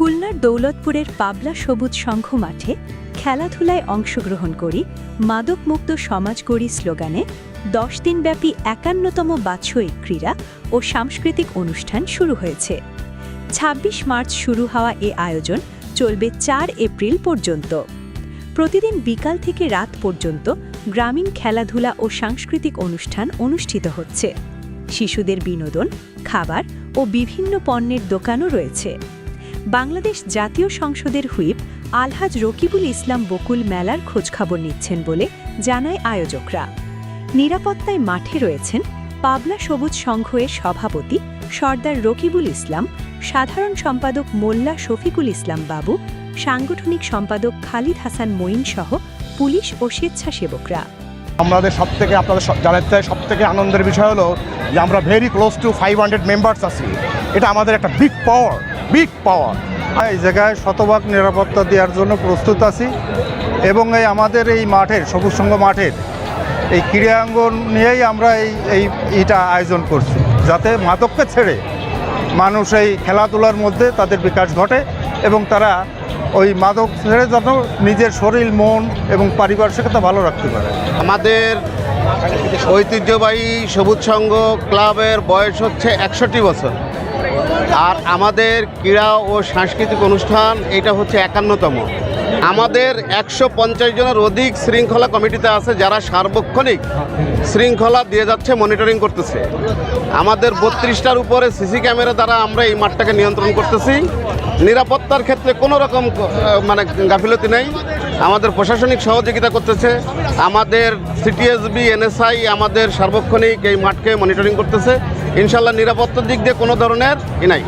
খুলনার দৌলতপুরের পাবলা সবুজ সংঘ মাঠে খেলাধুলায় অংশগ্রহণ করি মাদকমুক্ত সমাজ গড়ি স্লোগানে ১০ দিনব্যাপী ৫১তম বাৎসরিক ক্রীড়া ও সাংস্কৃতিক অনুষ্ঠান শুরু হয়েছে। ২৬ মার্চ শুরু হওয়া এ আয়োজন চলবে ৪ এপ্রিল পর্যন্ত। প্রতিদিন বিকাল থেকে রাত পর্যন্ত গ্রামীণ খেলাধুলা ও সাংস্কৃতিক অনুষ্ঠান অনুষ্ঠিত হচ্ছে। শিশুদের বিনোদন, খাবার ও বিভিন্ন পণ্যের দোকানও রয়েছে। বাংলাদেশ জাতীয় সংসদের হুইপ আলহাজ রকিবুল ইসলাম বকুল মেলার খোঁজখবর নিচ্ছেন বলে জানায় আয়োজকরা। নিরাপত্তায় মাঠে রয়েছেন পাবলা সবুজ সংঘের সভাপতি সর্দার রকিবুল ইসলাম, সাধারণ সম্পাদক মোল্লা শফিকুল ইসলাম বাবু, সাংগঠনিক সম্পাদক খালিদ হাসান মঈন সহ পুলিশ ও স্বেচ্ছাসেবকরা। আমাদের আপনাদের জানাতে সবথেকে আনন্দের বিষয় হলো যে আমরা ভেরি ক্লোজ টু 500 মেম্বার্স আছি। এটা আমাদের একটা বিগ পাওয়ার। এই জায়গায় শতভাগ নিরাপত্তা দেওয়ার জন্য প্রস্তুত আছি এবং আমাদের এই মাঠের সবুজ সংঘ মাঠের এই ক্রীড়াঙ্গন নিয়েই আমরা এইটা আয়োজন করছি, যাতে মাদককে ছেড়ে মানুষ এই খেলাধুলার মধ্যে তাদের বিকাশ ঘটে এবং তারা ওই মাদক ছেড়ে যেন নিজের শরীর, মন এবং পারিপার্শ্বিকতা ভালো রাখতে পারে। আমাদের ঐতিহ্যবাহী সবুজ সংঘ ক্লাবের বয়স হচ্ছে ৬১ বছর, আর আমাদের ক্রীড়া ও সাংস্কৃতিক অনুষ্ঠান এটা হচ্ছে ৫১তম। আমাদের ১৫০ জনের অধিক শৃঙ্খলা কমিটিতে আছে, যারা সার্বক্ষণিক শৃঙ্খলা দিয়ে যাচ্ছে, মনিটরিং করতেছে। আমাদের ৩২টার উপরে সিসি ক্যামেরা দ্বারা আমরা এই মাঠটাকে নিয়ন্ত্রণ করতেছি। নিরাপত্তার ক্ষেত্রে কোনো রকম গাফিলতি নেই। আমাদের প্রশাসনিক সহযোগিতা করতেছে, আমাদের সিটিএসবি, এনএসআই আমাদের সার্বক্ষণিক এই মাঠকে মনিটরিং করতেছে। ইনশাল্লাহ নিরাপত্তার দিক দিয়ে কোনো ধরনের নাই।